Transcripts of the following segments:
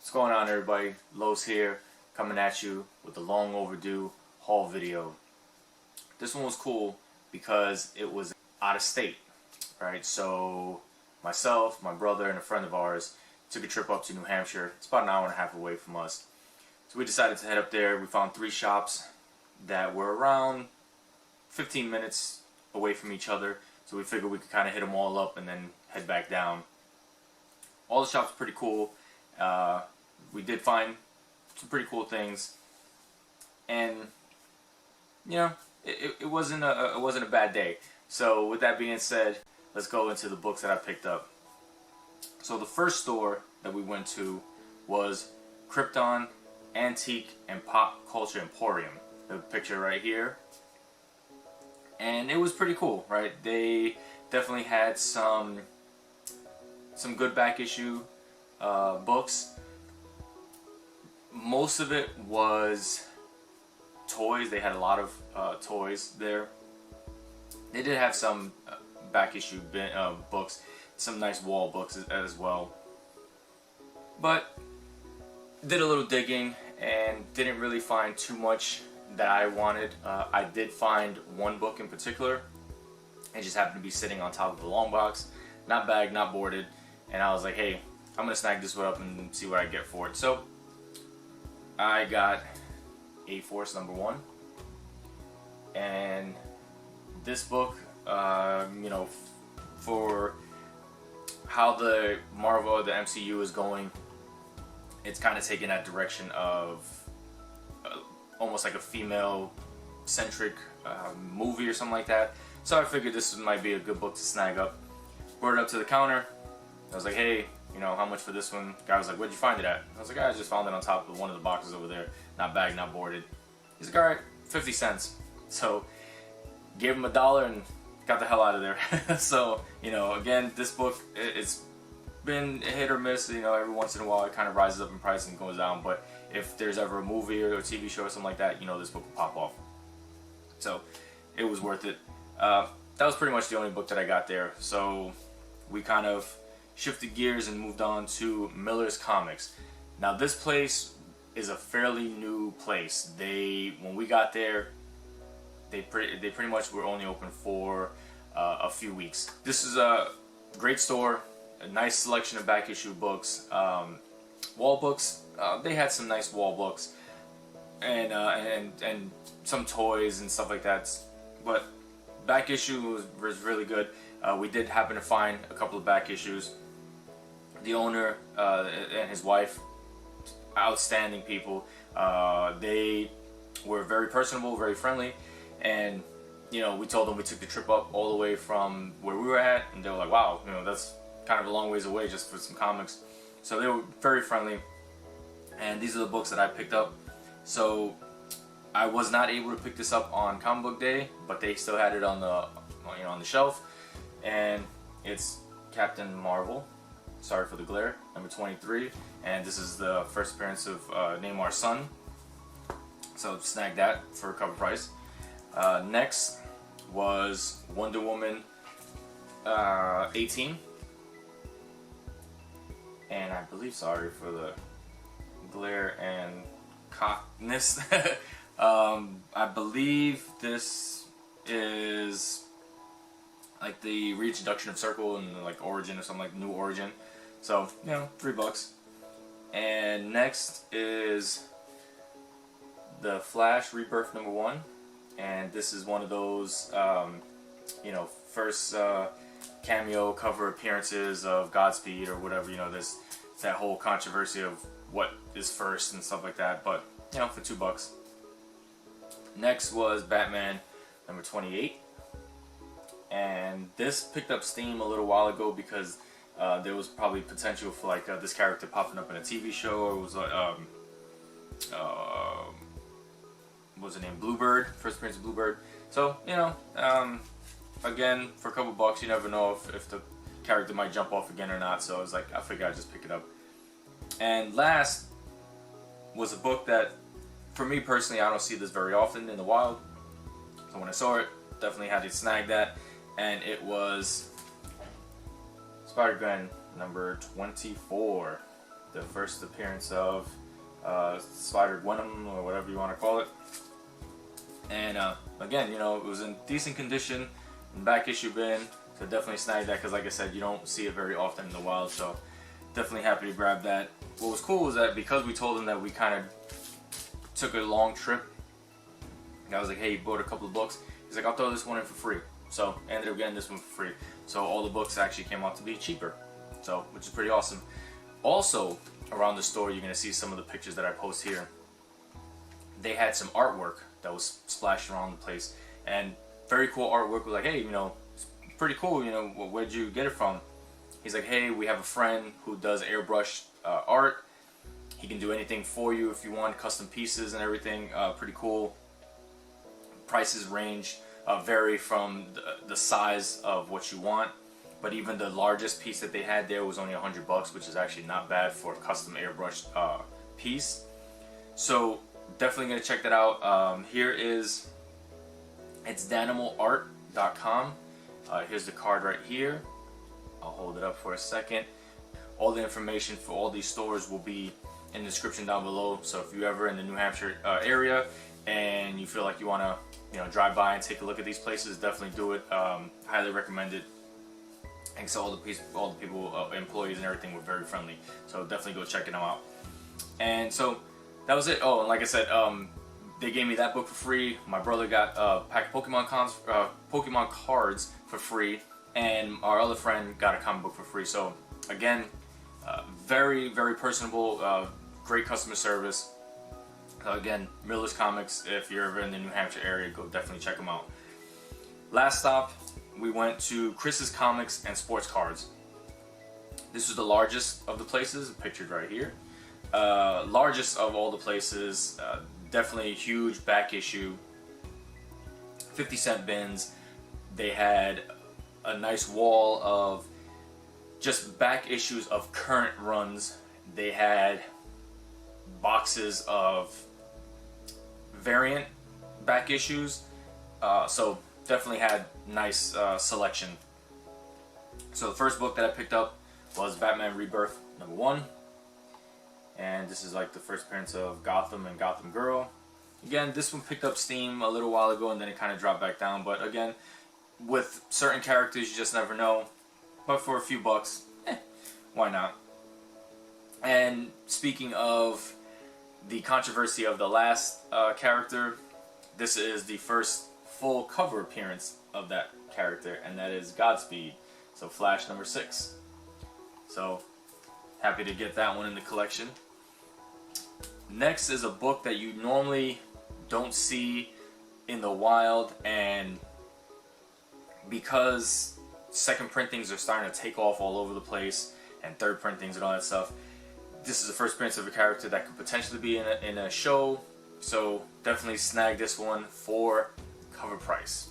What's going on, everybody? Lowe's here, coming at you with the long overdue haul video. This one was cool because it was out of state, right? So myself, my brother, and a friend of ours took a trip up to New Hampshire. It's about an hour and a half away from us. So we decided to head up there. We found 3 shops that were around 15 minutes away from each other. So we figured we could kind of hit them all up and then head back down. All the shops were pretty cool. We did find some pretty cool things, and you know, it wasn't a bad day. So with that being said, let's go into the books that I picked up. So the first store that we went to was Krypton Antique and Pop Culture Emporium. The picture right here, and it was pretty cool, right? They definitely had some good back issue books. Most of it was toys. They had a lot of toys there. They did have some back issue books, some nice wall books as well. But did a little digging and didn't really find too much that I wanted. I did find one book in particular. It just happened to be sitting on top of a long box, not bagged, not boarded, and I was like, hey, I'm gonna snag this one up and see what I get for it. So I got A-Force #1, and this book, you know, for how the Marvel, the MCU is going, it's kind of taking that direction of almost like a female-centric movie or something like that. So I figured this might be a good book to snag up. Brought it up to the counter. I was like, hey, you know, how much for this one? Guy was like, where'd you find it at? I was like, I just found it on top of one of the boxes over there. Not bagged, not boarded. He's like, alright, 50 cents. So, gave him $1 and got the hell out of there. So, you know, again, this book, it's been a hit or miss. You know, every once in a while it kind of rises up in price and goes down. But if there's ever a movie or a TV show or something like that, you know, this book will pop off. So, it was worth it. That was pretty much the only book that I got there. So, we kind of shifted gears and moved on to Miller's Comics. Now this place is a fairly new place. When we got there, they pretty much were only open for a few weeks. This is a great store, a nice selection of back issue books, wall books. They had some nice wall books, and some toys and stuff like that. But back issue was really good. We did happen to find a couple of back issues. The owner and his wife, outstanding people. They were very personable, very friendly, and you know, we told them we took the trip up all the way from where we were at, and they were like, wow, you know, that's kind of a long ways away just for some comics. So they were very friendly, and these are the books that I picked up. So I was not able to pick this up on Comic Book Day, but they still had it on the on the shelf, and it's Captain Marvel. Sorry for the glare, #23, and this is the first appearance of Neymar's son. So snag that for a cover price. Next was Wonder Woman 18, and I believe, sorry for the glare and cockness, I believe this is like the reintroduction of Circle and like Origin or something, like New Origin. So, you know, $3. And next is the Flash Rebirth #1, and this is one of those, you know, first cameo cover appearances of Godspeed or whatever. You know, there's that whole controversy of what is first and stuff like that. But you know, for $2. Next was Batman #28. And this picked up steam a little while ago because there was probably potential for like this character popping up in a TV show, or it was like what was the name? Bluebird, first appearance of Bluebird. So you know, again, for a couple bucks, you never know if the character might jump off again or not. So I was like, I figured I'd just pick it up. And last was a book that, for me personally, I don't see this very often in the wild. So when I saw it, definitely had to snag that. And it was Spider-Gwen #24. the first appearance of Spider-Gwenum, or whatever you want to call it. And again, you know, it was in decent condition, in back issue bin, so definitely snag that, because like I said, you don't see it very often in the wild, so definitely happy to grab that. What was cool was that because we told him that we kind of took a long trip, and I was like, hey, you bought a couple of books. He's like, I'll throw this one in for free. So I ended up getting this one for free. So all the books actually came out to be cheaper, so which is pretty awesome. Also, around the store, you're gonna see some of the pictures that I post here. They had some artwork that was splashed around the place, and very cool artwork. Was like, hey, you know, it's pretty cool. You know, where'd you get it from? He's like, hey, we have a friend who does airbrush art. He can do anything for you if you want, custom pieces and everything. Pretty cool. Prices range vary from the size of what you want, but even the largest piece that they had there was only $100, which is actually not bad for a custom airbrush piece. So definitely gonna check that out. Here is, it's danimalart.com. Here's the card right here. I'll hold it up for a second. All the information for all these stores will be in the description down below. So if you're ever in the New Hampshire area and you feel like you want to, you know, drive by and take a look at these places, definitely do it. Highly recommend it. And so all the people, employees and everything were very friendly. So definitely go check them out. And so that was it. Oh, and like I said, they gave me that book for free. My brother got a pack of Pokemon cards for free, and our other friend got a comic book for free. So again, very, very personable, great customer service. Again, Miller's Comics, if you're ever in the New Hampshire area, go definitely check them out. Last stop, we went to Chris's Comics and Sportcards. This was the largest of the places, pictured right here. Largest of all the places, definitely a huge back issue, 50-cent bins. They had a nice wall of just back issues of current runs. They had boxes of variant back issues, so definitely had nice selection. So the first book that I picked up was Batman Rebirth #1, and this is like the first appearance of Gotham and Gotham Girl. Again, this one picked up steam a little while ago and then it kind of dropped back down, but again, with certain characters you just never know, but for a few bucks, why not? And speaking of the controversy of the last character, this is the first full cover appearance of that character, and that is Godspeed, so Flash #6. So happy to get that one in the collection. Next is a book that you normally don't see in the wild, and because second printings are starting to take off all over the place, and third printings and all that stuff, this is the first appearance of a character that could potentially be in a show, so definitely snag this one for cover price.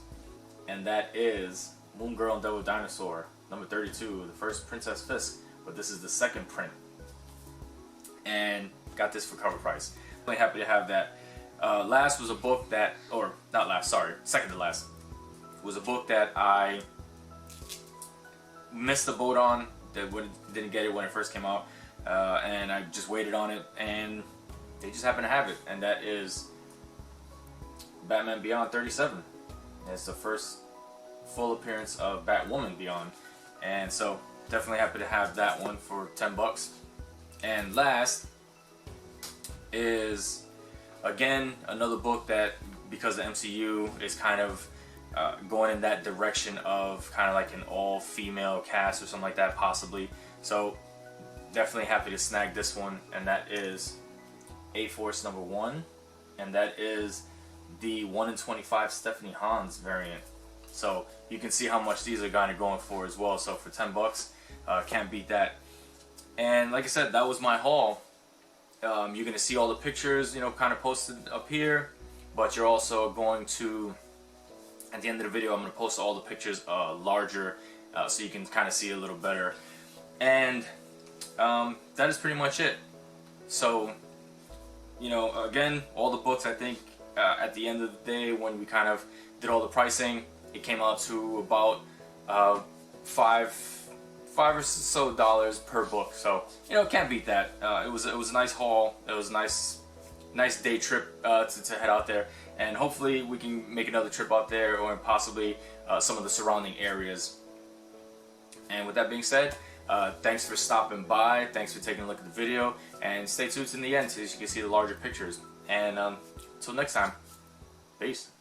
And that is Moon Girl and Devil Dinosaur, #32, the first Princess Fisk, but this is the second print. And got this for cover price. Really happy to have that. Last was a book that, or not last, sorry, second to last, was a book that I missed the boat on, that didn't get it when it first came out, and I just waited on it, and they just happen to have it, and that is Batman Beyond 37. And it's the first full appearance of Batwoman Beyond, and so definitely happy to have that one for 10 bucks. And last is, again, another book that, because the MCU is kind of going in that direction of kind of like an all-female cast or something like that, possibly. So definitely happy to snag this one, and that is A-Force #1, and that is the 1 in 25 Stephanie Hans variant. So you can see how much these are kind of going for as well. So for 10 bucks, can't beat that. And like I said, that was my haul. You're going to see all the pictures, you know, kind of posted up here, but you're also going to, at the end of the video, I'm going to post all the pictures larger, so you can kind of see a little better. And that is pretty much it. So, you know, again, all the books, I think, at the end of the day, when we kind of did all the pricing, it came out to about $5 $5 or so per book. So can't beat that. It was a nice haul. It was a nice day trip to head out there, and hopefully we can make another trip out there, or possibly some of the surrounding areas. And with that being said, thanks for stopping by, thanks for taking a look at the video, and stay tuned to the end so you can see the larger pictures. And until next time, peace.